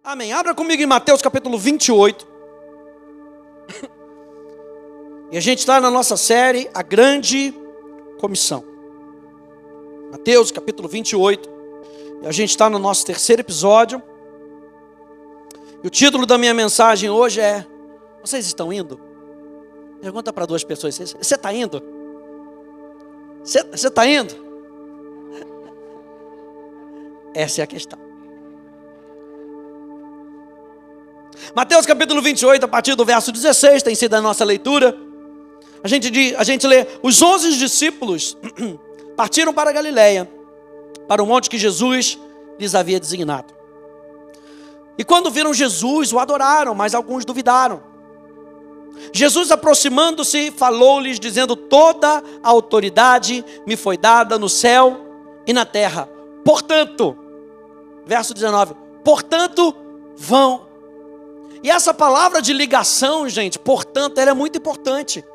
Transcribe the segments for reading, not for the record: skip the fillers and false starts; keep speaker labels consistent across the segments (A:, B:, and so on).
A: Amém. Abra comigo em Mateus capítulo 28. E a gente está na nossa série, A Grande Comissão. Mateus capítulo 28. E a gente está no nosso terceiro episódio. E o título da minha mensagem hoje é: vocês estão indo? Pergunta para duas pessoas: você está indo? Você está indo? Essa é a questão. Mateus capítulo 28, a partir do verso 16, tem sido a nossa leitura. A gente lê: os 11 discípulos partiram para a Galileia, para o monte que Jesus lhes havia designado. E quando viram Jesus, o adoraram, mas alguns duvidaram. Jesus, aproximando-se, falou-lhes, dizendo: toda a autoridade me foi dada no céu e na terra. Portanto, verso 19, portanto, vão. E essa palavra de ligação, gente, portanto, ela é muito importante.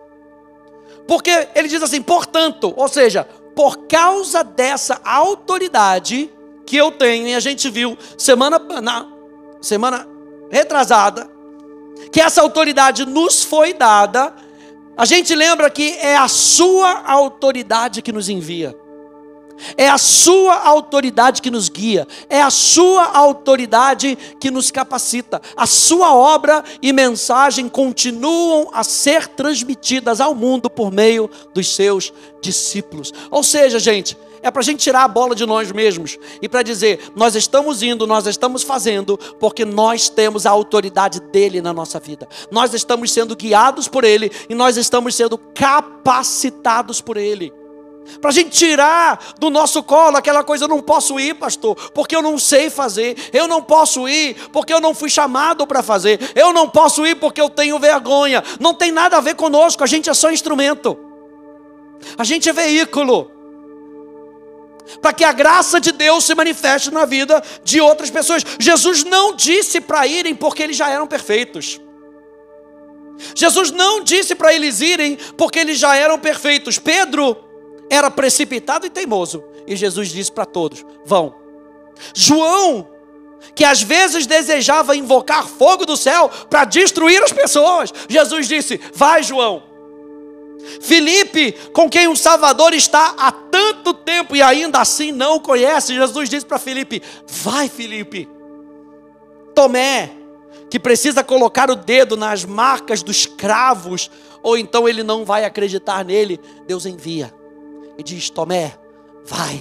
A: Porque ele diz assim, portanto, ou seja, por causa dessa autoridade que eu tenho, e a gente viu semana retrasada, que essa autoridade nos foi dada, a gente lembra que é a sua autoridade que nos envia. É a sua autoridade que nos guia. É a sua autoridade que nos capacita. A sua obra e mensagem continuam a ser transmitidas ao mundo por meio dos seus discípulos. Ou seja, gente, é para a gente tirar a bola de nós mesmos e para dizer: nós estamos indo, nós estamos fazendo, porque nós temos a autoridade dele na nossa vida. Nós estamos sendo guiados por ele e nós estamos sendo capacitados por ele. Para a gente tirar do nosso colo aquela coisa: eu não posso ir, pastor, porque eu não sei fazer. Eu não posso ir porque eu não fui chamado para fazer. Eu não posso ir porque eu tenho vergonha. Não tem nada a ver conosco, a gente é só instrumento. A gente é veículo para que a graça de Deus se manifeste na vida de outras pessoas. Jesus não disse para irem porque eles já eram perfeitos. Jesus não disse para eles irem porque eles já eram perfeitos. Pedro era precipitado e teimoso, e Jesus disse para todos: vão. João, que às vezes desejava invocar fogo do céu para destruir as pessoas, Jesus disse: vai, João. Filipe, com quem o Salvador está há tanto tempo e ainda assim não o conhece, Jesus disse para Filipe: vai, Filipe. Tomé, que precisa colocar o dedo nas marcas dos cravos, ou então ele não vai acreditar nele, Deus envia e diz: Tomé, vai.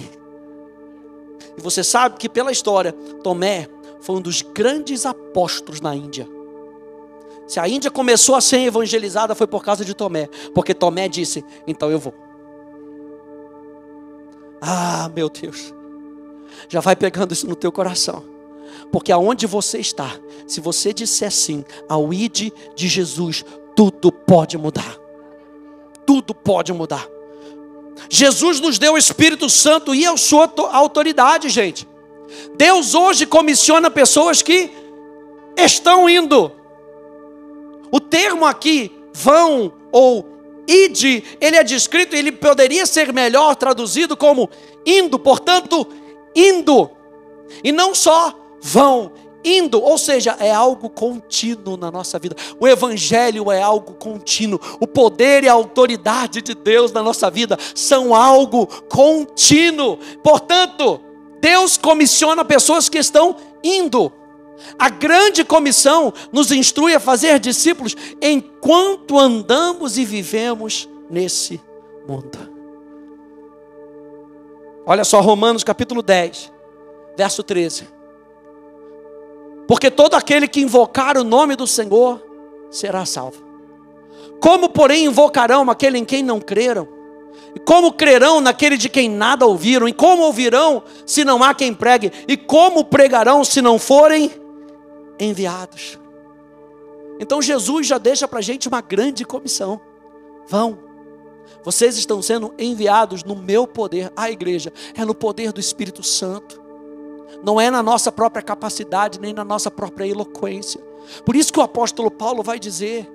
A: E você sabe que pela história, Tomé foi um dos grandes apóstolos na Índia. Se a Índia começou a ser evangelizada, foi por causa de Tomé, porque Tomé disse: então eu vou. Ah, meu Deus, já vai pegando isso no teu coração, porque aonde você está, se você disser sim ao ID de Jesus, tudo pode mudar. Tudo pode mudar. Jesus nos deu o Espírito Santo e a sua autoridade, gente. Deus hoje comissiona pessoas que estão indo. O termo aqui, vão ou ide, ele é descrito, ele poderia ser melhor traduzido como indo, portanto, indo. E não só vão, indo, ou seja, é algo contínuo na nossa vida. O Evangelho é algo contínuo. O poder e a autoridade de Deus na nossa vida são algo contínuo. Portanto, Deus comissiona pessoas que estão indo. A grande comissão nos instrui a fazer discípulos enquanto andamos e vivemos nesse mundo. Olha só, Romanos capítulo 10, verso 13. Porque todo aquele que invocar o nome do Senhor será salvo. Como, porém, invocarão aquele em quem não creram? E como crerão naquele de quem nada ouviram? E como ouvirão se não há quem pregue? E como pregarão se não forem enviados? Então Jesus já deixa para a gente uma grande comissão. Vão. Vocês estão sendo enviados no meu poder. A igreja é no poder do Espírito Santo. Não é na nossa própria capacidade, nem na nossa própria eloquência. Por isso que o apóstolo Paulo vai dizer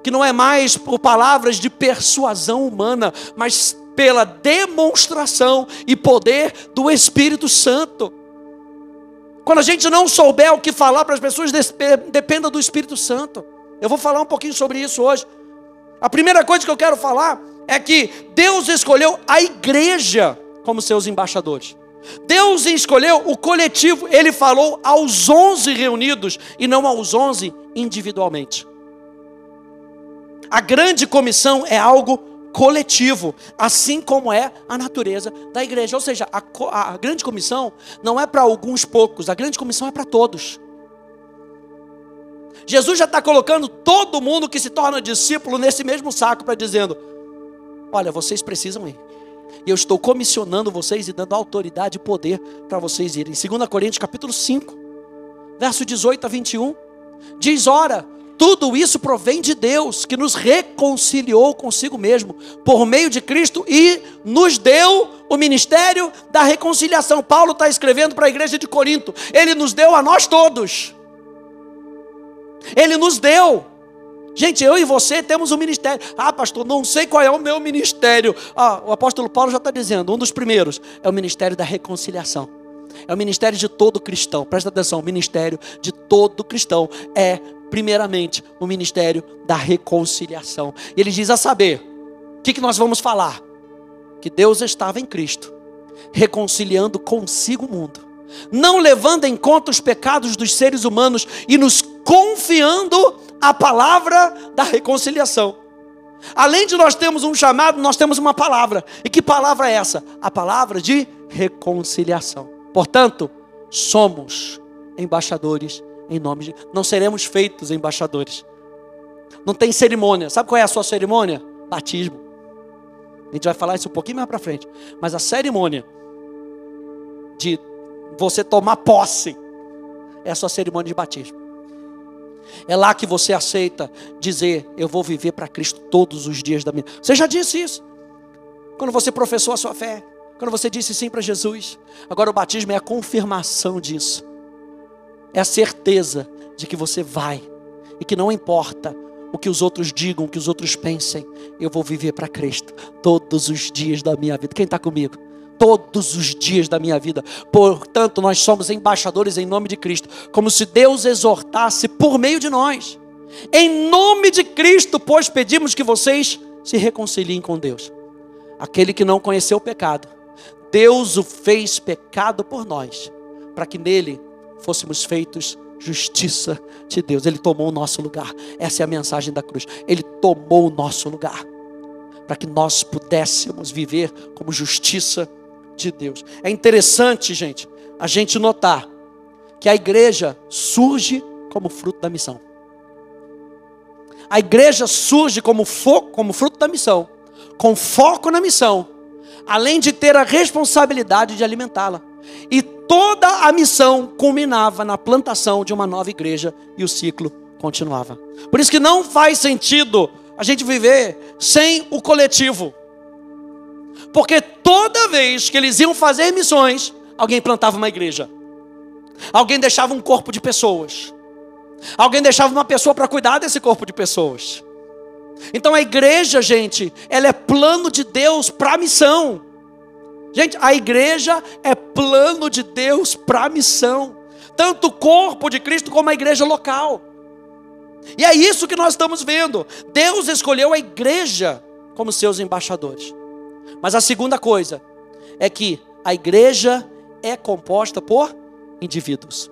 A: que não é mais por palavras de persuasão humana, mas pela demonstração e poder do Espírito Santo. Quando a gente não souber o que falar para as pessoas, dependa do Espírito Santo. Eu vou falar um pouquinho sobre isso hoje. A primeira coisa que eu quero falar é que Deus escolheu a igreja como seus embaixadores. Deus escolheu o coletivo. Ele falou aos 11 reunidos e não aos 11 individualmente. A grande comissão é algo coletivo, assim como é a natureza da igreja. Ou seja, a grande comissão não é para alguns poucos, a grande comissão é para todos. Jesus já está colocando todo mundo que se torna discípulo nesse mesmo saco, para dizendo: olha, vocês precisam ir, e eu estou comissionando vocês e dando autoridade e poder para vocês irem. 2 Coríntios capítulo 5, verso 18 a 21, diz: ora, tudo isso provém de Deus, que nos reconciliou consigo mesmo, por meio de Cristo, e nos deu o ministério da reconciliação. Paulo está escrevendo para a igreja de Corinto. Ele nos deu a nós todos. Ele nos deu. Gente, eu e você temos um ministério. Ah, pastor, não sei qual é o meu ministério. O apóstolo Paulo já está dizendo, um dos primeiros é o ministério da reconciliação. É o ministério de todo cristão. Presta atenção, o ministério de todo cristão é, primeiramente, o ministério da reconciliação. E ele diz: a saber, o que nós vamos falar? Que Deus estava em Cristo, reconciliando consigo o mundo, não levando em conta os pecados dos seres humanos e nos confiando a palavra da reconciliação. Além de nós termos um chamado, nós temos uma palavra. E que palavra é essa? A palavra de reconciliação. Portanto, somos embaixadores em nome de... Não seremos feitos embaixadores. Não tem cerimônia. Sabe qual é a sua cerimônia? Batismo. A gente vai falar isso um pouquinho mais para frente. Mas a cerimônia de você tomar posse é a sua cerimônia de batismo. É lá que você aceita dizer: eu vou viver para Cristo todos os dias da minha vida. Você já disse isso quando você professou a sua fé, quando você disse sim para Jesus. Agora o batismo é a confirmação disso. É a certeza de que você vai, e que não importa o que os outros digam, o que os outros pensem, eu vou viver para Cristo todos os dias da minha vida. Quem está comigo? Todos os dias da minha vida. Portanto, nós somos embaixadores em nome de Cristo, como se Deus exortasse por meio de nós. Em nome de Cristo, pois, pedimos que vocês se reconciliem com Deus. Aquele que não conheceu o pecado, Deus o fez pecado por nós, para que nele fôssemos feitos justiça de Deus. Ele tomou o nosso lugar. Essa é a mensagem da cruz. Ele tomou o nosso lugar, para que nós pudéssemos viver como justiça de Deus. É interessante, gente, a gente notar que a igreja surge como fruto da missão. A igreja surge como fruto da missão, com foco na missão, além de ter a responsabilidade de alimentá-la. E toda a missão culminava na plantação de uma nova igreja, e o ciclo continuava. Por isso que não faz sentido a gente viver sem o coletivo. Porque toda vez que eles iam fazer missões, alguém plantava uma igreja. Alguém deixava um corpo de pessoas. Alguém deixava uma pessoa para cuidar desse corpo de pessoas. Então a igreja, gente, ela é plano de Deus para a missão. Gente, a igreja é plano de Deus para a missão. Tanto o corpo de Cristo como a igreja local. E é isso que nós estamos vendo. Deus escolheu a igreja como seus embaixadores. Mas a segunda coisa é que a igreja é composta por indivíduos.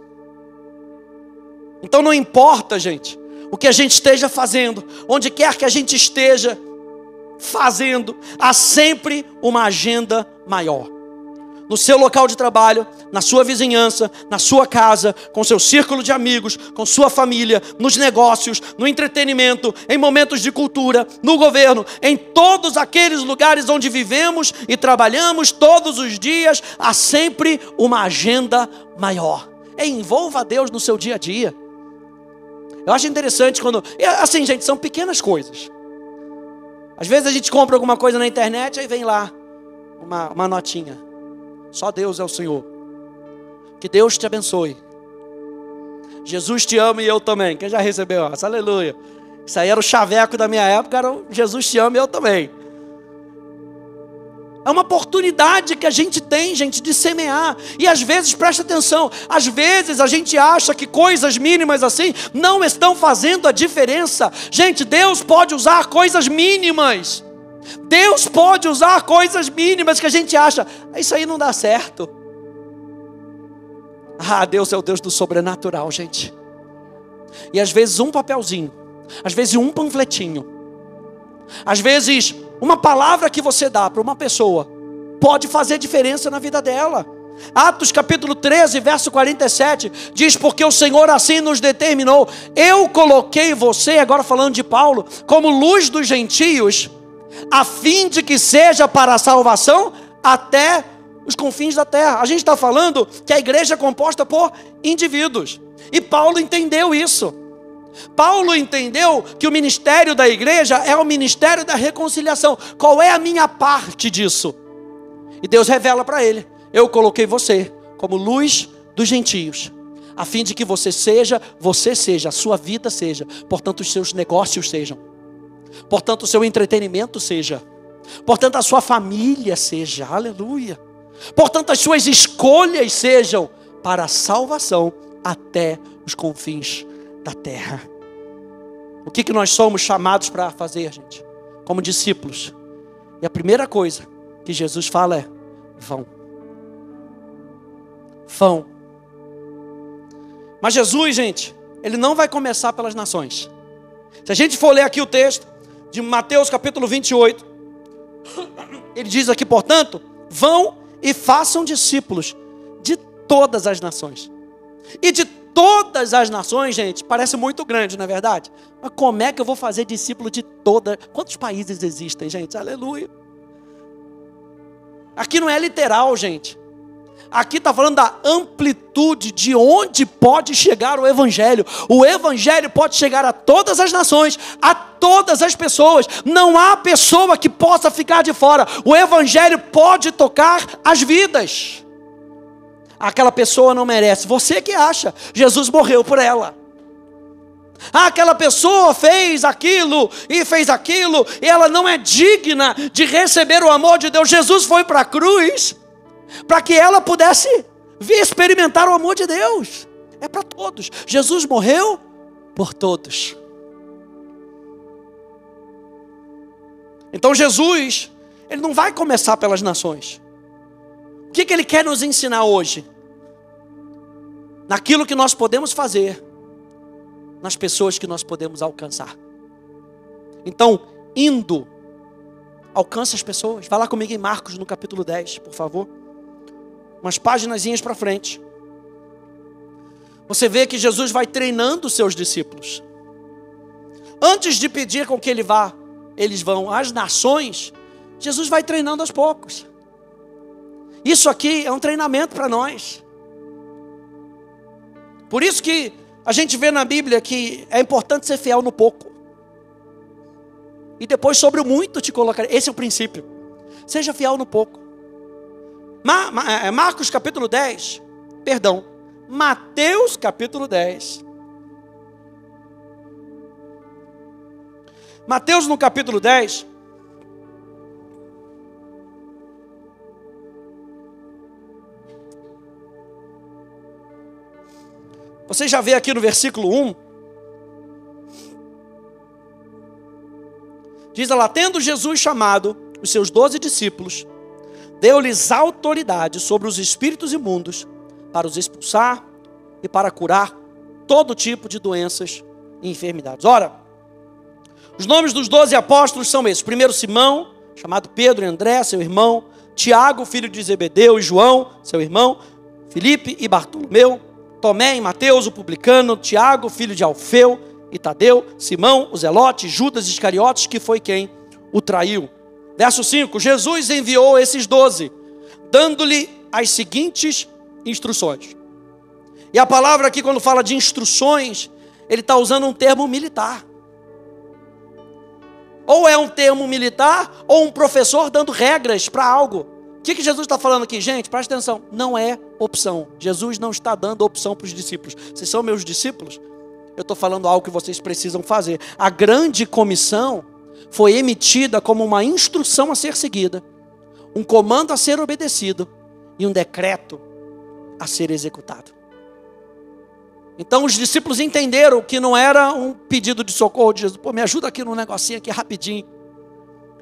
A: Então não importa, gente, o que a gente esteja fazendo, onde quer que a gente esteja fazendo, há sempre uma agenda maior. No seu local de trabalho, na sua vizinhança, na sua casa, com seu círculo de amigos, com sua família, nos negócios, no entretenimento, em momentos de cultura, no governo, em todos aqueles lugares onde vivemos e trabalhamos todos os dias, há sempre uma agenda maior. Envolva Deus no seu dia a dia. Eu acho interessante quando... Assim, gente, são pequenas coisas. Às vezes a gente compra alguma coisa na internet, aí vem lá uma notinha. Só Deus é o Senhor. Que Deus te abençoe. Jesus te ama e eu também. Quem já recebeu essa? Aleluia. Isso aí era o chaveco da minha época, era o Jesus te ama e eu também. É uma oportunidade que a gente tem, gente, de semear. E às vezes, presta atenção, às vezes a gente acha que coisas mínimas assim não estão fazendo a diferença. Gente, Deus pode usar coisas mínimas. Deus pode usar coisas mínimas que a gente acha, isso aí não dá certo. Deus é o Deus do sobrenatural, gente. E às vezes um papelzinho, às vezes um panfletinho, às vezes uma palavra que você dá para uma pessoa pode fazer diferença na vida dela. Atos capítulo 13, verso 47 diz: porque o Senhor assim nos determinou, eu coloquei você, agora falando de Paulo, como luz dos gentios, a fim de que seja para a salvação até os confins da terra. A gente está falando que a igreja é composta por indivíduos, e Paulo entendeu isso. Paulo entendeu que o ministério da igreja é o ministério da reconciliação. Qual é a minha parte disso? E Deus revela para ele: eu coloquei você como luz dos gentios, a fim de que você seja, a sua vida seja, portanto os seus negócios sejam, portanto o seu entretenimento seja, portanto a sua família seja, aleluia, portanto as suas escolhas sejam para a salvação até os confins da terra. O que nós somos chamados para fazer, gente? Como discípulos. E a primeira coisa que Jesus fala é: vão. Vão. Mas Jesus, gente, ele não vai começar pelas nações. Se a gente for ler aqui o texto de Mateus capítulo 28, ele diz aqui, portanto, vão e façam discípulos de todas as nações. E de todas as nações, gente, parece muito grande, não é verdade? Mas como é que eu vou fazer discípulo de todas? Quantos países existem, gente? Aleluia. Aqui não é literal, gente. Aqui está falando da amplitude de onde pode chegar o Evangelho. O Evangelho pode chegar a todas as nações, a todas as pessoas. Não há pessoa que possa ficar de fora. O Evangelho pode tocar as vidas. Aquela pessoa não merece. Você que acha. Jesus morreu por ela. Aquela pessoa fez aquilo e fez aquilo, e ela não é digna de receber o amor de Deus. Jesus foi para a cruz para que ela pudesse vir experimentar o amor de Deus. É para todos. Jesus morreu por todos. Então Jesus, ele não vai começar pelas nações. O que ele quer nos ensinar hoje? Naquilo que nós podemos fazer, nas pessoas que nós podemos alcançar. Então, indo, alcança as pessoas. Vai lá comigo em Marcos no capítulo 10, por favor. Umas paginazinhas para frente. Você vê que Jesus vai treinando os seus discípulos. Antes de pedir com que eles vão às nações, Jesus vai treinando aos poucos. Isso aqui é um treinamento para nós. Por isso que a gente vê na Bíblia que é importante ser fiel no pouco. E depois sobre o muito te colocarei. Esse é o princípio. Seja fiel no pouco. Marcos capítulo 10. Perdão. Mateus capítulo 10. Mateus no capítulo 10. Você já vê aqui no versículo 1. Diz lá: tendo Jesus chamado os seus 12 discípulos, deu-lhes autoridade sobre os espíritos imundos, para os expulsar e para curar todo tipo de doenças e enfermidades. Ora, os nomes dos 12 apóstolos são esses. Primeiro Simão, chamado Pedro e André, seu irmão. Tiago, filho de Zebedeu, e João, seu irmão. Filipe e Bartolomeu. Tomé e Mateus, o publicano. Tiago, filho de Alfeu e Tadeu. Simão, o zelote. Judas Iscariotes, que foi quem o traiu. Verso 5. Jesus enviou esses 12, dando-lhe as seguintes instruções. E a palavra aqui, quando fala de instruções, ele está usando um termo militar. Ou é um termo militar, ou um professor dando regras para algo. O que Jesus está falando aqui? Gente, presta atenção. Não é opção. Jesus não está dando opção para os discípulos. Vocês são meus discípulos? Eu estou falando algo que vocês precisam fazer. A grande comissão foi emitida como uma instrução a ser seguida. um comando a ser obedecido e um decreto a ser executado. Então os discípulos entenderam que não era um pedido de socorro de Jesus. Pô, me ajuda aqui num negocinho aqui rapidinho.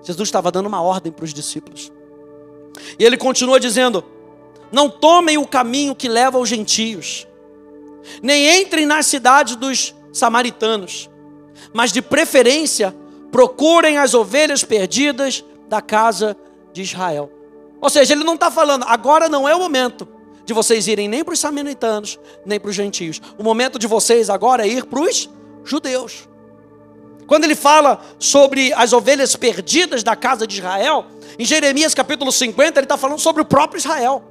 A: Jesus estava dando uma ordem para os discípulos. E ele continua dizendo: não tomem o caminho que leva aos gentios, nem entrem nas cidades dos samaritanos, mas de preferência procurem as ovelhas perdidas da casa de Israel. Ou seja, ele não está falando, agora não é o momento de vocês irem nem para os samaritanos, nem para os gentios. O momento de vocês agora é ir para os judeus. Quando ele fala sobre as ovelhas perdidas da casa de Israel, em Jeremias capítulo 50, ele está falando sobre o próprio Israel.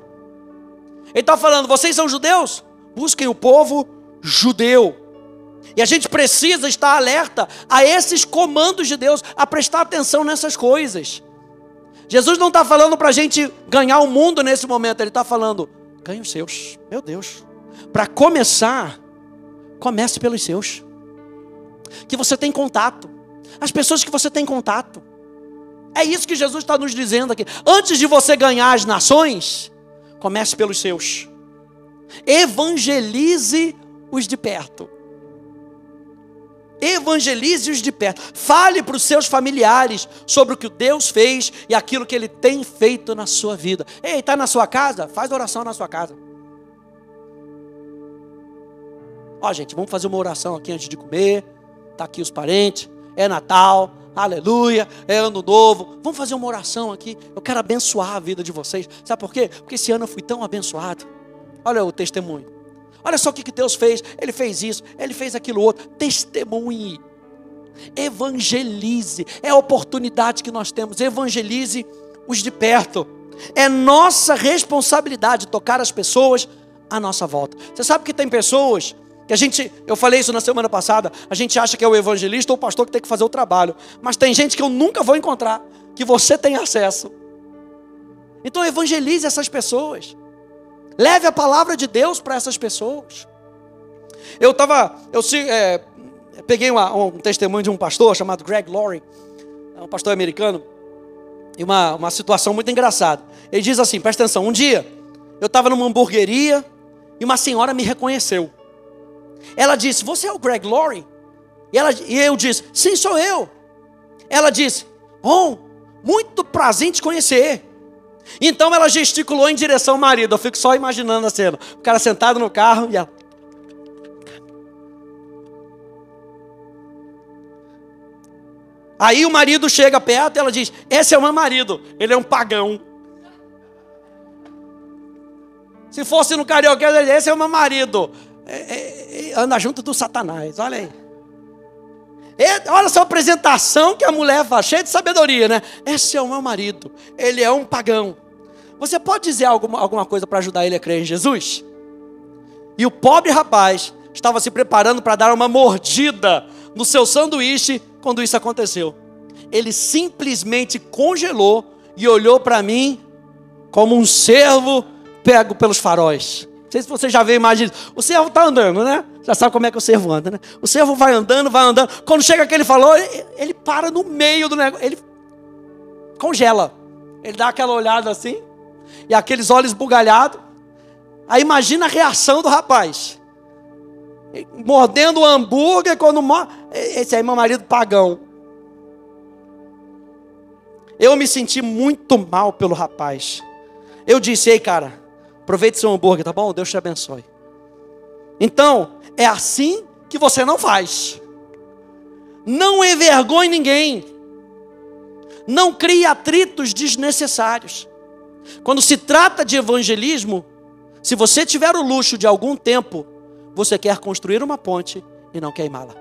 A: Ele está falando, vocês são judeus? Busquem o povo judeu. E a gente precisa estar alerta a esses comandos de Deus, a prestar atenção nessas coisas. Jesus não está falando para a gente ganhar o mundo nesse momento, ele está falando, ganhe os seus. Meu Deus. Para começar, comece pelos seus. Que você tem contato. As pessoas que você tem contato. É isso que Jesus está nos dizendo aqui. Antes de você ganhar as nações, comece pelos seus. Evangelize os de perto. Evangelize os de perto. Fale para os seus familiares sobre o que Deus fez e aquilo que Ele tem feito na sua vida. Ei, está na sua casa? Faz oração na sua casa. Ó, gente, vamos fazer uma oração aqui antes de comer. Está aqui os parentes. É Natal. Aleluia. É Ano Novo. Vamos fazer uma oração aqui. Eu quero abençoar a vida de vocês. Sabe por quê? Porque esse ano eu fui tão abençoado. Olha o testemunho. Olha só o que Deus fez. Ele fez isso, Ele fez aquilo outro. Testemunhe. Evangelize. É a oportunidade que nós temos. Evangelize os de perto. É nossa responsabilidade tocar as pessoas à nossa volta. Você sabe que tem pessoas que eu falei isso na semana passada, a gente acha que é o evangelista ou o pastor que tem que fazer o trabalho. Mas tem gente que eu nunca vou encontrar, que você tem acesso. Então evangelize essas pessoas. Leve a palavra de Deus para essas pessoas. Eu peguei um testemunho de um pastor chamado Greg Laurie, um pastor americano, e uma situação muito engraçada. Ele diz assim, presta atenção, um dia eu estava numa hamburgueria e uma senhora me reconheceu. Ela disse, você é o Greg Laurie? E eu disse, sim, sou eu. Ela disse, muito prazer em te conhecer. Então ela gesticulou em direção ao marido. Eu fico só imaginando a cena. O cara sentado no carro e ela... Aí o marido chega perto e ela diz, esse é o meu marido, ele é um pagão. Se fosse no carioca, esse é o meu marido, anda junto do Satanás, olha aí. Olha só a apresentação que a mulher faz, cheia de sabedoria, né? Esse é o meu marido, ele é um pagão. Você pode dizer alguma coisa para ajudar ele a crer em Jesus? E o pobre rapaz estava se preparando para dar uma mordida no seu sanduíche quando isso aconteceu. Ele simplesmente congelou e olhou para mim como um cervo pego pelos faróis. Não sei se você já viu a imagem disso. O cervo está andando, né? Já sabe como é que o cervo anda, né? O cervo vai andando. Quando chega aquele falou, ele para no meio do negócio. Ele congela. Ele dá aquela olhada assim. E aqueles olhos bugalhados. Aí imagina a reação do rapaz. Mordendo o hambúrguer quando morre. Esse aí é meu marido pagão. Eu me senti muito mal pelo rapaz. Eu disse, ei cara, aproveite seu hambúrguer, tá bom? Deus te abençoe. Então, é assim que você não faz. Não envergonhe ninguém. Não crie atritos desnecessários. Quando se trata de evangelismo, se você tiver o luxo de algum tempo, você quer construir uma ponte e não queimá-la.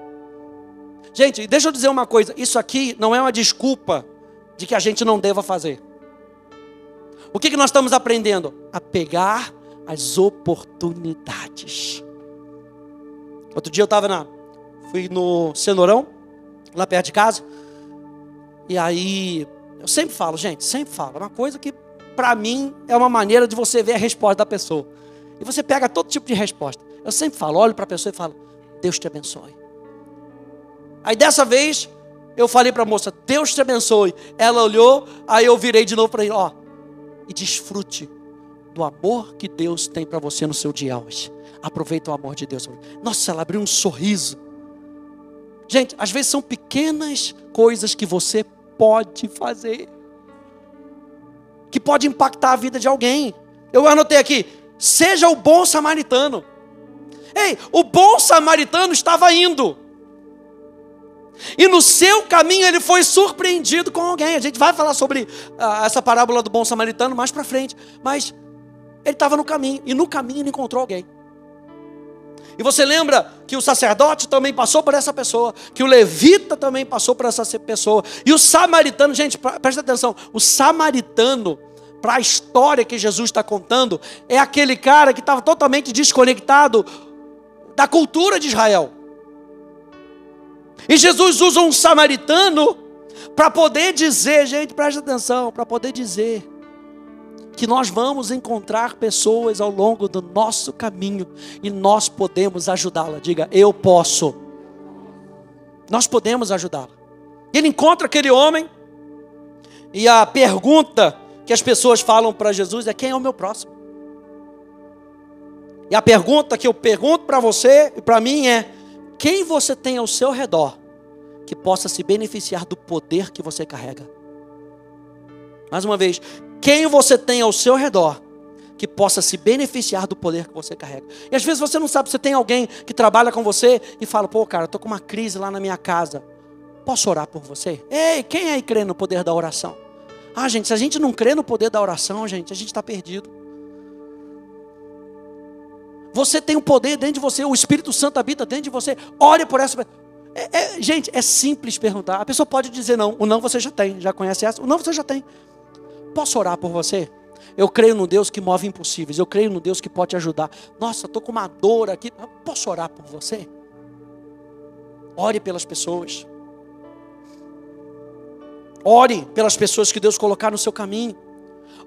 A: Gente, deixa eu dizer uma coisa. Isso aqui não é uma desculpa de que a gente não deva fazer. O que nós estamos aprendendo? A pegar as oportunidades. Outro dia eu fui no Cenourão, lá perto de casa. E aí, eu sempre falo, é uma coisa que para mim é uma maneira de você ver a resposta da pessoa. E você pega todo tipo de resposta. Eu sempre falo, olho para a pessoa e falo, Deus te abençoe. Aí dessa vez, eu falei para a moça, Deus te abençoe. Ela olhou, aí eu virei de novo para ele, e desfrute do amor que Deus tem para você no seu dia hoje. Aproveita o amor de Deus. Nossa, ela abriu um sorriso. Gente, às vezes são pequenas coisas que você pode fazer, que pode impactar a vida de alguém. Eu anotei aqui, seja o bom samaritano. Ei, o bom samaritano estava indo, e no seu caminho ele foi surpreendido com alguém. A gente vai falar sobre essa parábola do bom samaritano mais para frente. Mas ele estava no caminho, e no caminho ele encontrou alguém. E você lembra que o sacerdote também passou por essa pessoa, que o levita também passou por essa pessoa, e o samaritano, gente, presta atenção, o samaritano, para a história que Jesus está contando, é aquele cara que estava totalmente desconectado da cultura de Israel. E Jesus usa um samaritano para poder dizer, gente, presta atenção, para poder dizer que nós vamos encontrar pessoas ao longo do nosso caminho e nós podemos ajudá-la. Diga, eu posso. Nós podemos ajudá-la. Ele encontra aquele homem, e a pergunta que as pessoas falam para Jesus é: quem é o meu próximo? E a pergunta que eu pergunto para você e para mim é: quem você tem ao seu redor que possa se beneficiar do poder que você carrega? Mais uma vez, quem você tem ao seu redor que possa se beneficiar do poder que você carrega? E às vezes você não sabe, você tem alguém que trabalha com você e fala: pô, cara, eu estou com uma crise lá na minha casa, posso orar por você? Ei, quem aí crê no poder da oração? Ah, gente, se a gente não crê no poder da oração, gente, a gente está perdido. Você tem um poder dentro de você, o Espírito Santo habita dentro de você. Ore por essa pessoa. Gente, é simples perguntar. A pessoa pode dizer não. O não você já tem, já conhece essa? O não você já tem. Posso orar por você? Eu creio no Deus que move impossíveis. Eu creio no Deus que pode te ajudar. Nossa, estou com uma dor aqui. Posso orar por você? Ore pelas pessoas. Ore pelas pessoas que Deus colocar no seu caminho.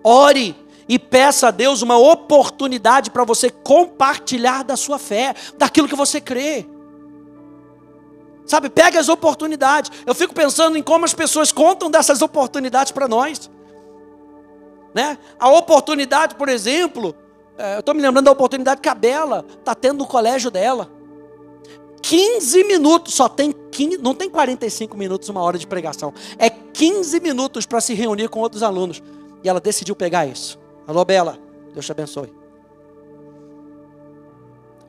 A: Ore e peça a Deus uma oportunidade para você compartilhar da sua fé, daquilo que você crê. Sabe, pegue as oportunidades. Eu fico pensando em como as pessoas contam dessas oportunidades para nós, né? A oportunidade, por exemplo, eu estou me lembrando da oportunidade que a Bela está tendo no colégio dela. 15 minutos, só tem 15, não tem 45 minutos, uma hora de pregação. É 15 minutos para se reunir com outros alunos. E ela decidiu pegar isso. Alô, Bela, Deus te abençoe.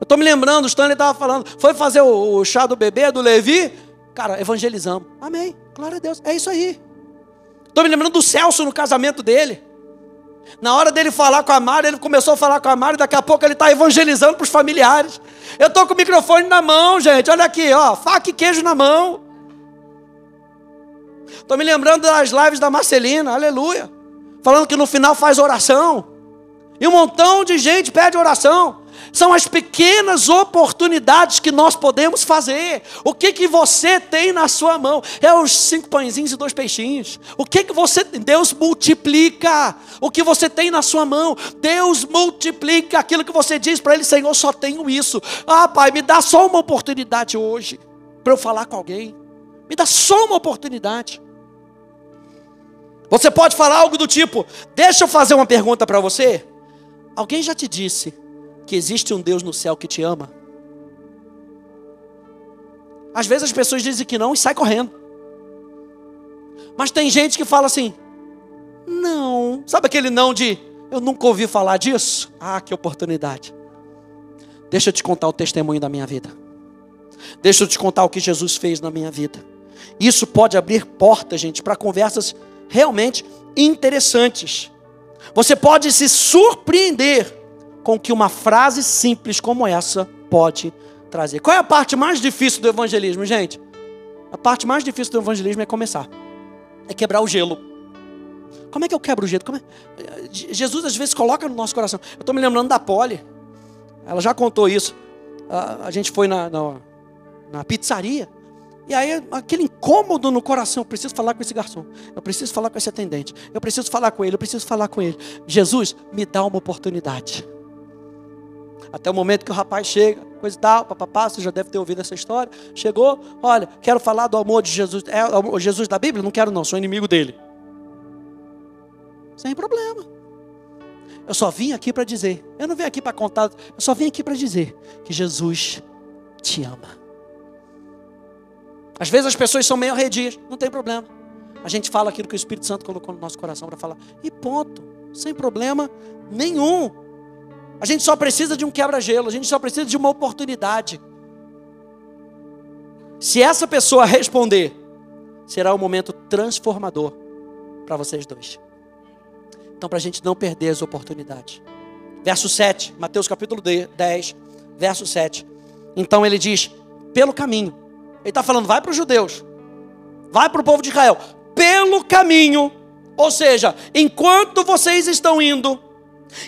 A: Eu estou me lembrando, o Stanley estava falando, foi fazer o chá do bebê, do Levi, cara, evangelizamos. Amém, glória a Deus, é isso aí. Estou me lembrando do Celso no casamento dele. Na hora dele falar com a Mari, ele começou a falar com a Mari, daqui a pouco ele está evangelizando para os familiares. Eu estou com o microfone na mão, gente, olha aqui, ó, faca e queijo na mão. Estou me lembrando das lives da Marcelina, aleluia. Falando que no final faz oração. E um montão de gente pede oração. São as pequenas oportunidades que nós podemos fazer. O que você tem na sua mão? É os 5 pãezinhos e 2 peixinhos. O que você tem? Deus multiplica o que você tem na sua mão. Deus multiplica aquilo que você diz para Ele: Senhor, só tenho isso. Ah, Pai, me dá só uma oportunidade hoje para eu falar com alguém. Me dá só uma oportunidade. Você pode falar algo do tipo: deixa eu fazer uma pergunta para você. Alguém já te disse que existe um Deus no céu que te ama? Às vezes as pessoas dizem que não e saem correndo. Mas tem gente que fala assim: não. Sabe aquele não de eu nunca ouvi falar disso? Ah, que oportunidade. Deixa eu te contar o testemunho da minha vida. Deixa eu te contar o que Jesus fez na minha vida. Isso pode abrir portas, gente, para conversas realmente interessantes. Você pode se surpreender com o que uma frase simples como essa pode trazer. Qual é a parte mais difícil do evangelismo, gente? A parte mais difícil do evangelismo é começar. É quebrar o gelo. Como é que eu quebro o gelo? Jesus às vezes coloca no nosso coração. Eu estou me lembrando da Polly. Ela já contou isso. A gente foi na pizzaria. E aí, aquele incômodo no coração: eu preciso falar com esse garçom, eu preciso falar com esse atendente, eu preciso falar com ele, eu preciso falar com ele. Jesus, me dá uma oportunidade. Até o momento que o rapaz chega, coisa e tal, papapá, você já deve ter ouvido essa história. Chegou, olha, quero falar do amor de Jesus. É o Jesus da Bíblia? Não quero não, sou inimigo dele. Sem problema. Eu só vim aqui para dizer, eu não vim aqui para contar, eu só vim aqui para dizer que Jesus te ama. Às vezes as pessoas são meio arredias, não tem problema. A gente fala aquilo que o Espírito Santo colocou no nosso coração para falar. E ponto, sem problema nenhum. A gente só precisa de um quebra-gelo, a gente só precisa de uma oportunidade. Se essa pessoa responder, será um momento transformador para vocês dois. Então, para a gente não perder as oportunidades. Verso 7, Mateus capítulo 10, verso 7. Então ele diz, pelo caminho. Ele está falando, vai para os judeus. Vai para o povo de Israel. Pelo caminho. Ou seja, enquanto vocês estão indo,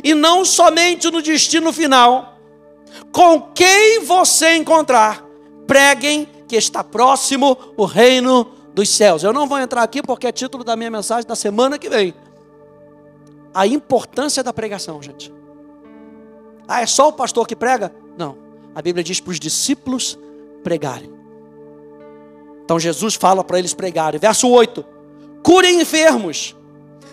A: e não somente no destino final, com quem você encontrar, preguem que está próximo o reino dos céus. Eu não vou entrar aqui porque é título da minha mensagem da semana que vem. A importância da pregação, gente. Ah, é só o pastor que prega? Não. A Bíblia diz para os discípulos pregarem. Então Jesus fala para eles pregarem. Verso 8. Curem enfermos,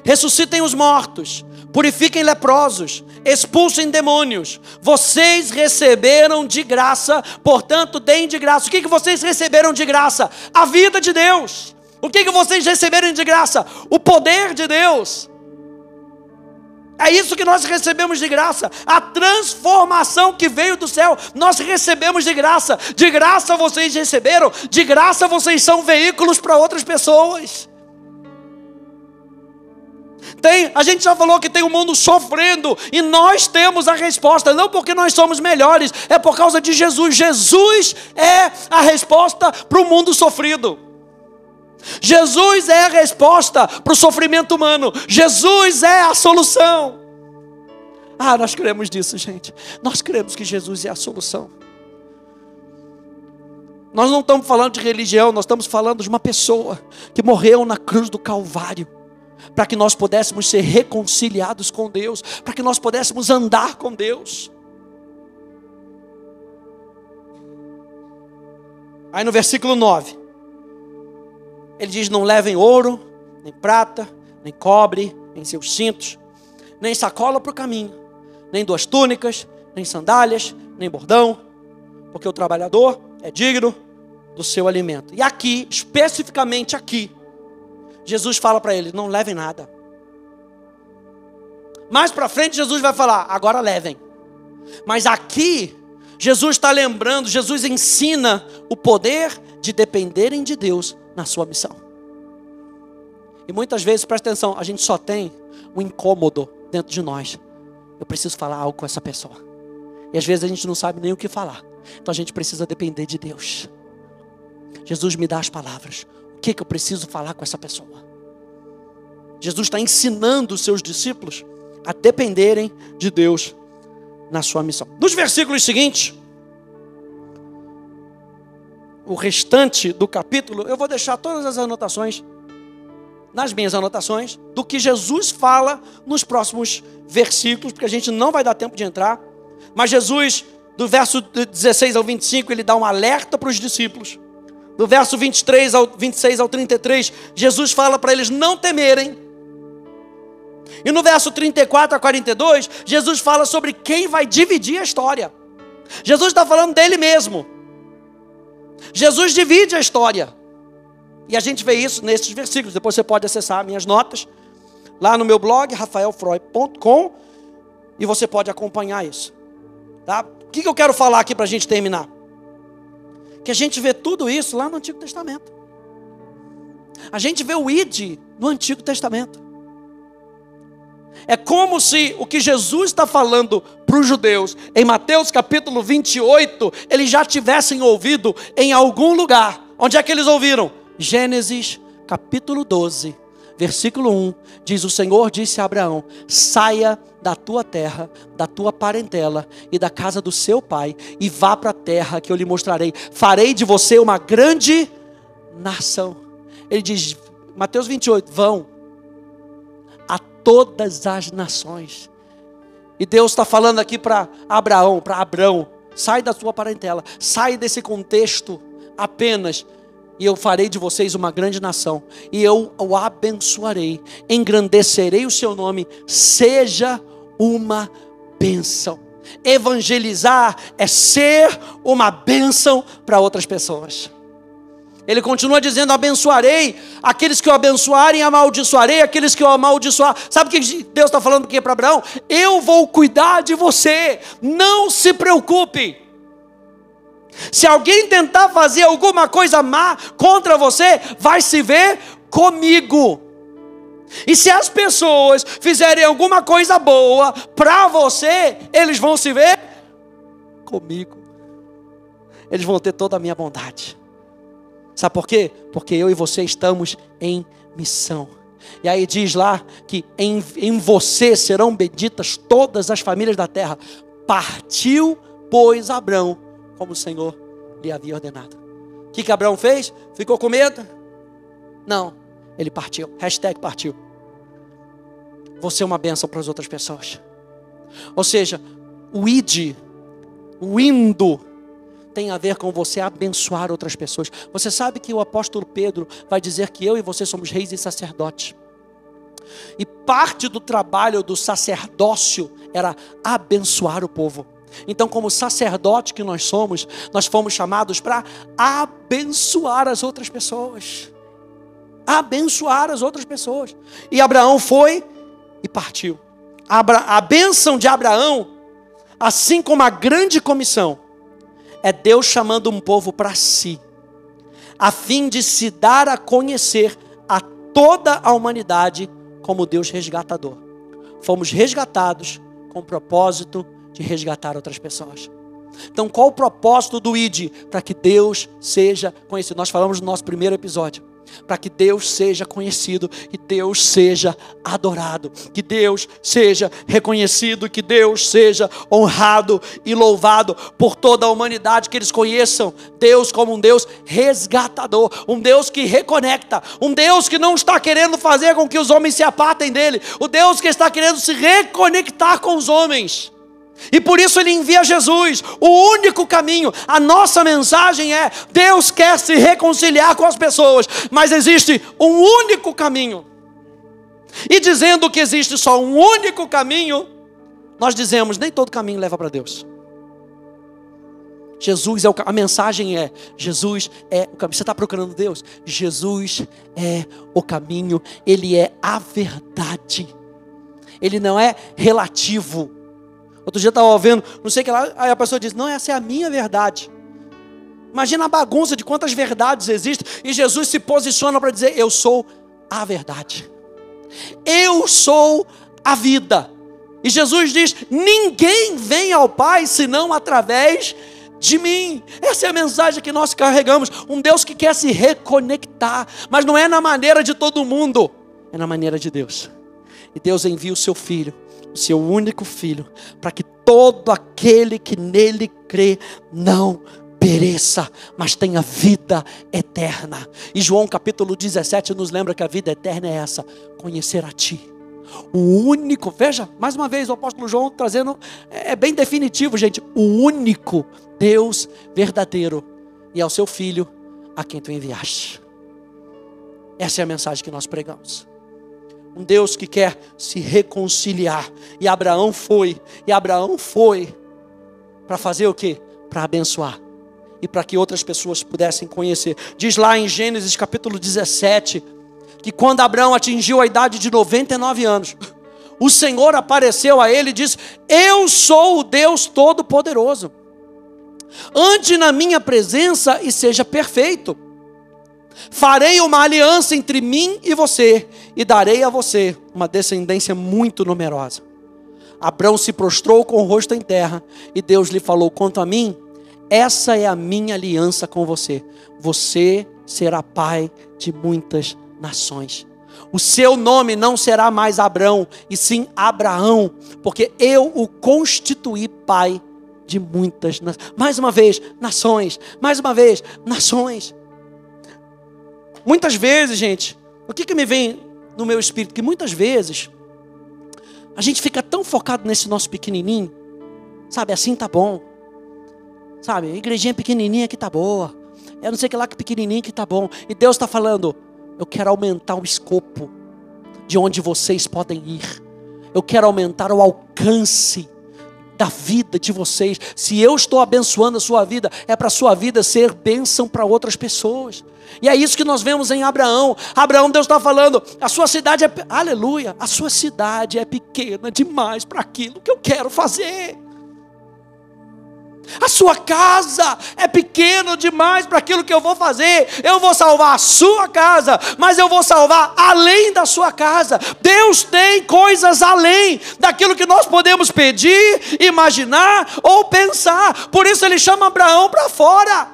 A: ressuscitem os mortos, purifiquem leprosos, expulsem demônios. Vocês receberam de graça, portanto deem de graça. O que vocês receberam de graça? A vida de Deus. O que vocês receberam de graça? O poder de Deus. É isso que nós recebemos de graça. A transformação que veio do céu, nós recebemos de graça. De graça vocês receberam, de graça vocês são veículos para outras pessoas. A gente já falou que tem um mundo sofrendo, e nós temos a resposta, não porque nós somos melhores, é por causa de Jesus. Jesus é a resposta para o mundo sofrido. Jesus é a resposta para o sofrimento humano. Jesus é a solução. Nós cremos disso, gente. Nós cremos que Jesus é a solução. Nós não estamos falando de religião, nós estamos falando de uma pessoa que morreu na cruz do Calvário, para que nós pudéssemos ser reconciliados com Deus, para que nós pudéssemos andar com Deus. Aí no versículo 9, ele diz, não levem ouro, nem prata, nem cobre em seus cintos, nem sacola para o caminho, nem 2 túnicas, nem sandálias, nem bordão, porque o trabalhador é digno do seu alimento. E aqui, especificamente aqui, Jesus fala para eles, não levem nada. Mais para frente Jesus vai falar, agora levem. Mas aqui, Jesus está lembrando, Jesus ensina o poder de dependerem de Deus na sua missão. E muitas vezes, presta atenção, a gente só tem um incômodo dentro de nós. Eu preciso falar algo com essa pessoa. E às vezes a gente não sabe nem o que falar. Então a gente precisa depender de Deus. Jesus me dá as palavras. O que eu preciso falar com essa pessoa? Jesus está ensinando os seus discípulos a dependerem de Deus na sua missão. Nos versículos seguintes, o restante do capítulo, eu vou deixar todas as anotações, nas minhas anotações, do que Jesus fala nos próximos versículos, porque a gente não vai dar tempo de entrar. Mas Jesus, do verso 16 ao 25, ele dá um alerta para os discípulos. Do verso 23 ao 26 ao 33, Jesus fala para eles não temerem. E no verso 34 a 42, Jesus fala sobre quem vai dividir a história. Jesus está falando dele mesmo. Jesus divide a história. E a gente vê isso nesses versículos. Depois você pode acessar minhas notas lá no meu blog, rafaelfroy.com, e você pode acompanhar isso. Tá? O que eu quero falar aqui para a gente terminar? Que a gente vê tudo isso lá no Antigo Testamento. A gente vê o ID no Antigo Testamento. É como se o que Jesus está falando para os judeus em Mateus capítulo 28, eles já tivessem ouvido em algum lugar. Onde é que eles ouviram? Gênesis capítulo 12, versículo 1, diz: o Senhor disse a Abraão, saia da tua terra, da tua parentela e da casa do seu pai, e vá para a terra que eu lhe mostrarei. Farei de você uma grande nação. Ele diz, Mateus 28, vão a todas as nações. E Deus está falando aqui para Abraão, sai da sua parentela, sai desse contexto apenas, e eu farei de vocês uma grande nação, e eu o abençoarei, engrandecerei o seu nome, seja uma bênção. Evangelizar é ser uma bênção para outras pessoas. Ele continua dizendo: abençoarei aqueles que o abençoarem, amaldiçoarei aqueles que o amaldiçoar. Sabe o que Deus está falando aqui para Abraão? Eu vou cuidar de você, não se preocupe. Se alguém tentar fazer alguma coisa má contra você, vai se ver comigo. E se as pessoas fizerem alguma coisa boa para você, eles vão se ver comigo. Eles vão ter toda a minha bondade. Sabe por quê? Porque eu e você estamos em missão. E aí diz lá que em você serão benditas todas as famílias da terra. Partiu, pois, Abrão, como o Senhor lhe havia ordenado. O que Abrão fez? Ficou com medo? Não. Ele partiu. Hashtag partiu. Você é uma bênção para as outras pessoas. Ou seja, o indo, tem a ver com você abençoar outras pessoas. Você sabe que o apóstolo Pedro vai dizer que eu e você somos reis e sacerdotes. E parte do trabalho do sacerdócio era abençoar o povo. Então, como sacerdote que nós somos, nós fomos chamados para abençoar as outras pessoas. Abençoar as outras pessoas. E Abraão foi e partiu. A bênção de Abraão, assim como a grande comissão, é Deus chamando um povo para si, a fim de se dar a conhecer a toda a humanidade como Deus resgatador. Fomos resgatados com o propósito de resgatar outras pessoas. Então, qual o propósito do ID? Para que Deus seja conhecido. Nós falamos no nosso primeiro episódio. Para que Deus seja conhecido, que Deus seja adorado, que Deus seja reconhecido, que Deus seja honrado e louvado por toda a humanidade, que eles conheçam Deus como um Deus resgatador, um Deus que reconecta, um Deus que não está querendo fazer com que os homens se apartem dele, o Deus que está querendo se reconectar com os homens. E por isso ele envia Jesus, o único caminho. A nossa mensagem é: Deus quer se reconciliar com as pessoas, mas existe um único caminho. E dizendo que existe só um único caminho, nós dizemos: nem todo caminho leva para Deus. Jesus é a mensagem é: Jesus é o caminho. Você está procurando Deus? Jesus é o caminho. Ele é a verdade. Ele não é relativo. Outro dia eu estava vendo, não sei o que lá, aí a pessoa diz: não, essa é a minha verdade. Imagina a bagunça de quantas verdades existem, e Jesus se posiciona para dizer: eu sou a verdade. Eu sou a vida. E Jesus diz: ninguém vem ao Pai senão através de mim. Essa é a mensagem que nós carregamos. Um Deus que quer se reconectar, mas não é na maneira de todo mundo, é na maneira de Deus. E Deus envia o seu Filho, o seu único Filho, para que todo aquele que nele crê não pereça, mas tenha vida eterna. E João capítulo 17 nos lembra que a vida eterna é essa: conhecer a Ti, o único. Veja, mais uma vez o apóstolo João trazendo, é bem definitivo, gente: o único Deus verdadeiro, e ao seu Filho a quem Tu enviaste. Essa é a mensagem que nós pregamos. Um Deus que quer se reconciliar. E Abraão foi para fazer o quê? Para abençoar. E para que outras pessoas pudessem conhecer. Diz lá em Gênesis capítulo 17, que quando Abraão atingiu a idade de 99 anos, o Senhor apareceu a ele e disse: eu sou o Deus Todo-Poderoso. Ande na minha presença e seja perfeito. Farei uma aliança entre mim e você, e darei a você uma descendência muito numerosa. Abrão se prostrou com o rosto em terra, e Deus lhe falou: quanto a mim, essa é a minha aliança com você. Você será pai de muitas nações. O seu nome não será mais Abrão, e sim Abraão, porque eu o constituí pai de muitas nações. Mais uma vez, nações. Mais uma vez, nações. Muitas vezes, gente, o que me vem no meu espírito? Que muitas vezes a gente fica tão focado nesse nosso pequenininho, sabe, assim tá bom, sabe, a igrejinha pequenininha aqui tá boa, eu não sei que lá que pequenininho que tá bom, e Deus está falando: eu quero aumentar o escopo de onde vocês podem ir, Eu quero aumentar o alcance da vida de vocês. Se eu estou abençoando a sua vida, é para a sua vida ser bênção para outras pessoas. E é isso que nós vemos em Abraão. Abraão, Deus está falando, a sua cidade é, aleluia, a sua cidade é pequena demais para aquilo que eu quero fazer. A sua casa é pequena demais para aquilo que eu vou fazer. Eu vou salvar a sua casa, mas eu vou salvar além da sua casa. Deus tem coisas além daquilo que nós podemos pedir, imaginar ou pensar. Por isso ele chama Abraão para fora.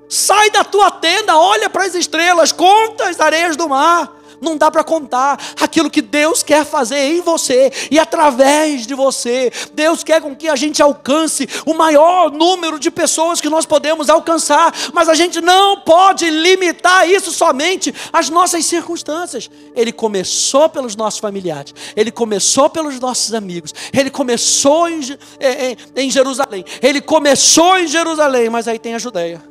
A: Sai da tua tenda, olha para as estrelas, conta as areias do mar. Não dá para contar aquilo que Deus quer fazer em você e através de você. Deus quer com que a gente alcance o maior número de pessoas que nós podemos alcançar, mas a gente não pode limitar isso somente às nossas circunstâncias. Ele começou pelos nossos familiares, Ele começou pelos nossos amigos, Ele começou em Jerusalém, Ele começou em Jerusalém, mas aí tem a Judeia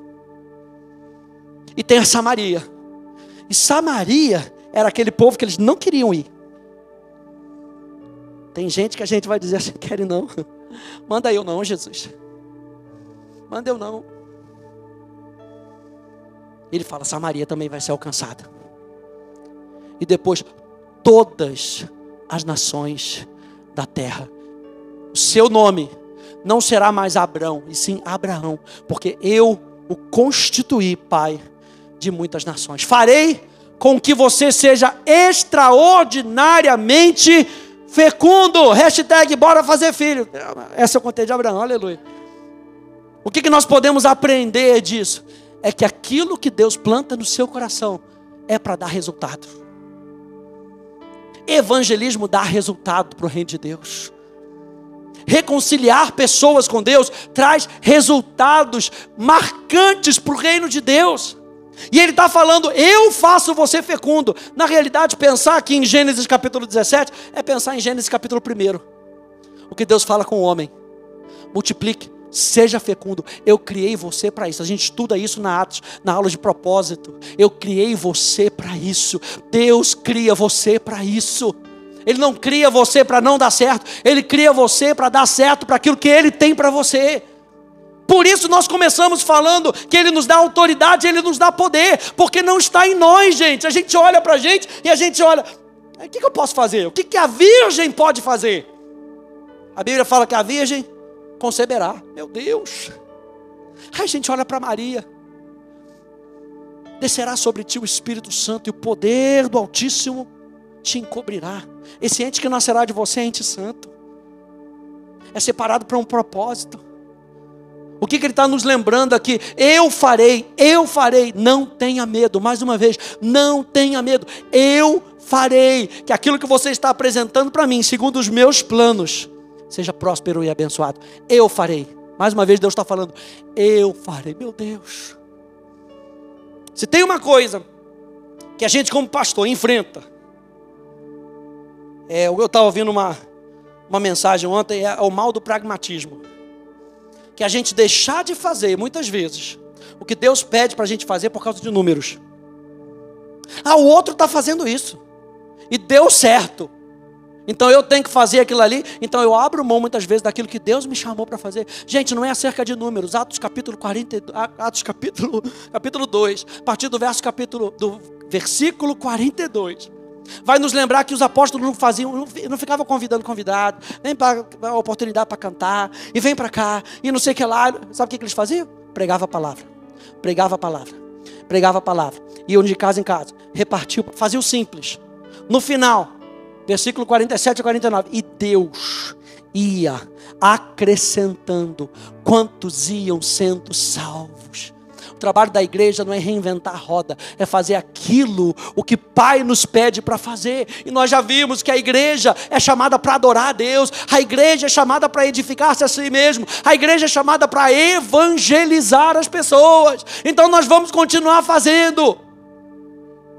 A: e tem a Samaria. E Samaria era aquele povo que eles não queriam ir. Tem gente que a gente vai dizer assim, quer ir não. Manda eu não, Jesus. Manda eu não. Ele fala, Samaria também vai ser alcançada. E depois, todas as nações da terra. O seu nome não será mais Abrão, e sim Abraão. Porque eu o constituí pai de muitas nações. Farei com que você seja extraordinariamente fecundo. Hashtag bora fazer filho. Essa eu contei de Abraão, aleluia. O que nós podemos aprender disso? É que aquilo que Deus planta no seu coração é para dar resultado. Evangelismo dá resultado para o reino de Deus. Reconciliar pessoas com Deus traz resultados marcantes para o reino de Deus. E ele está falando, eu faço você fecundo. Na realidade, pensar aqui em Gênesis capítulo 17, é pensar em Gênesis capítulo 1. O que Deus fala com o homem. Multiplique, seja fecundo. Eu criei você para isso. A gente estuda isso na Atos, na aula de propósito. Eu criei você para isso. Deus cria você para isso. Ele não cria você para não dar certo. Ele cria você para dar certo para aquilo que Ele tem para você. Por isso nós começamos falando que Ele nos dá autoridade, Ele nos dá poder, porque não está em nós, gente. A gente olha para a gente e a gente olha, o que eu posso fazer? O que a virgem pode fazer? A Bíblia fala que a virgem conceberá. Meu Deus. Aí a gente olha para Maria. Descerá sobre ti o Espírito Santo e o poder do Altíssimo te encobrirá. Esse ente que nascerá de você é ente santo. É separado para um propósito. O que ele está nos lembrando aqui? Eu farei, não tenha medo. Mais uma vez, não tenha medo. Eu farei que aquilo que você está apresentando para mim, segundo os meus planos, seja próspero e abençoado. Eu farei. Mais uma vez Deus está falando, eu farei. Meu Deus. Se tem uma coisa que a gente como pastor enfrenta, eu estava ouvindo uma mensagem ontem, é o mal do pragmatismo. Que a gente deixar de fazer, muitas vezes, o que Deus pede para a gente fazer por causa de números. O outro está fazendo isso. E deu certo. Então eu tenho que fazer aquilo ali. Então eu abro mão muitas vezes daquilo que Deus me chamou para fazer. Gente, não é acerca de números. Atos capítulo 2, a partir do versículo 42. Vai nos lembrar que os apóstolos não ficavam convidado, vem para a oportunidade para cantar, e vem para cá, e não sei o que lá. Sabe o que eles faziam? Pregava a palavra, iam de casa em casa, repartiu, fazia o simples. No final, versículo 47 a 49, e Deus ia acrescentando quantos iam sendo salvos. O trabalho da igreja não é reinventar a roda, é fazer aquilo o que Pai nos pede para fazer. E nós já vimos que a igreja é chamada para adorar a Deus, a igreja é chamada para edificar-se a si mesmo, a igreja é chamada para evangelizar as pessoas. Então nós vamos continuar fazendo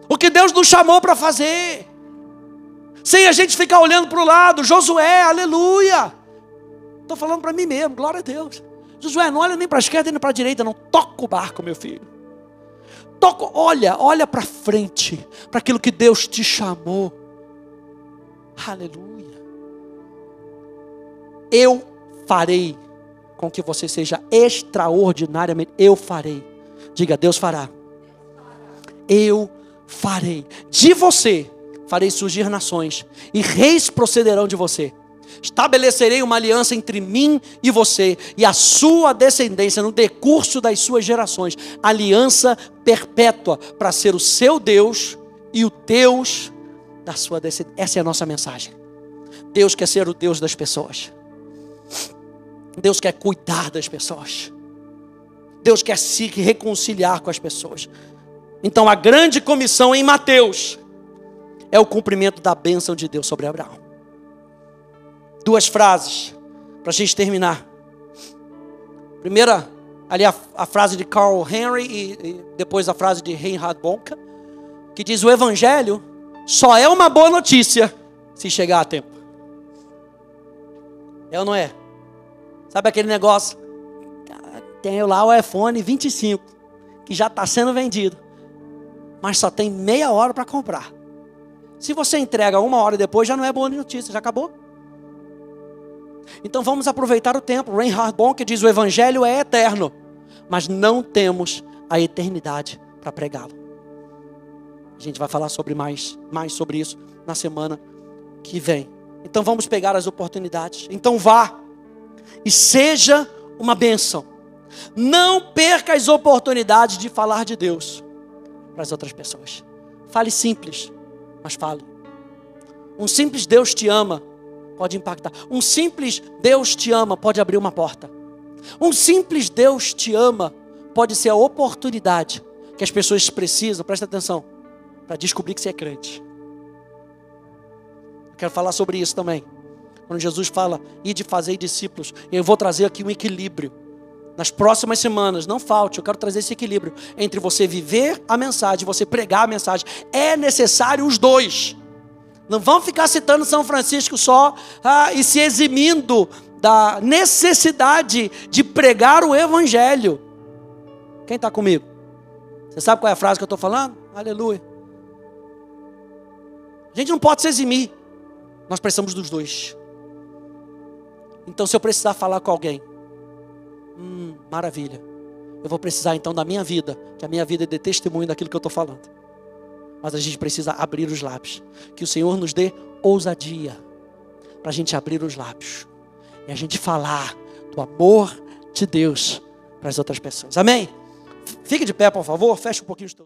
A: o que Deus nos chamou para fazer, sem a gente ficar olhando para o lado. Josué, aleluia, estou falando para mim mesmo, glória a Deus. Josué, não olha nem para a esquerda nem para a direita, não. Toca o barco, meu filho. Olha para frente, para aquilo que Deus te chamou. Aleluia. Eu farei com que você seja extraordinariamente. Eu farei. Diga, Deus fará. Eu farei. De você farei surgir nações, e reis procederão de você. Estabelecerei uma aliança entre mim e você, e a sua descendência no decurso das suas gerações. Aliança perpétua, para ser o seu Deus e o Deus da sua descendência. Essa é a nossa mensagem. Deus quer ser o Deus das pessoas. Deus quer cuidar das pessoas. Deus quer se reconciliar com as pessoas. Então a grande comissão em Mateus é o cumprimento da bênção de Deus sobre Abraão. 2 frases para a gente terminar. Primeira, ali a frase de Carl Henry e depois a frase de Reinhard Bonke, que diz: o evangelho só é uma boa notícia se chegar a tempo. É ou não é? Sabe aquele negócio? Tenho lá o iPhone 25, que já está sendo vendido, mas só tem meia hora para comprar. Se você entrega 1 hora depois, já não é boa notícia, já acabou. Então vamos aproveitar o tempo. Reinhard Bonke diz: o evangelho é eterno, mas não temos a eternidade para pregá-lo. A gente vai falar sobre mais sobre isso na semana que vem. Então vamos pegar as oportunidades. Então vá e seja uma bênção. Não perca as oportunidades de falar de Deus para as outras pessoas. Fale simples, mas fale. Um simples Deus te ama pode impactar. Um simples Deus te ama pode abrir uma porta. Um simples Deus te ama pode ser a oportunidade que as pessoas precisam, presta atenção, para descobrir que você é crente. Eu quero falar sobre isso também. Quando Jesus fala, ide fazer discípulos, eu vou trazer aqui um equilíbrio. Nas próximas semanas, não falte, eu quero trazer esse equilíbrio entre você viver a mensagem, você pregar a mensagem. É necessário os dois. Não vamos ficar citando São Francisco só e se eximindo da necessidade de pregar o evangelho. Quem está comigo? Você sabe qual é a frase que eu estou falando? Aleluia. A gente não pode se eximir. Nós precisamos dos dois. Então, se eu precisar falar com alguém, maravilha. Eu vou precisar então da minha vida, que a minha vida é de testemunho daquilo que eu estou falando. Mas a gente precisa abrir os lábios. Que o Senhor nos dê ousadia para a gente abrir os lábios e a gente falar do amor de Deus para as outras pessoas. Amém? Fique de pé, por favor. Feche um pouquinho os teus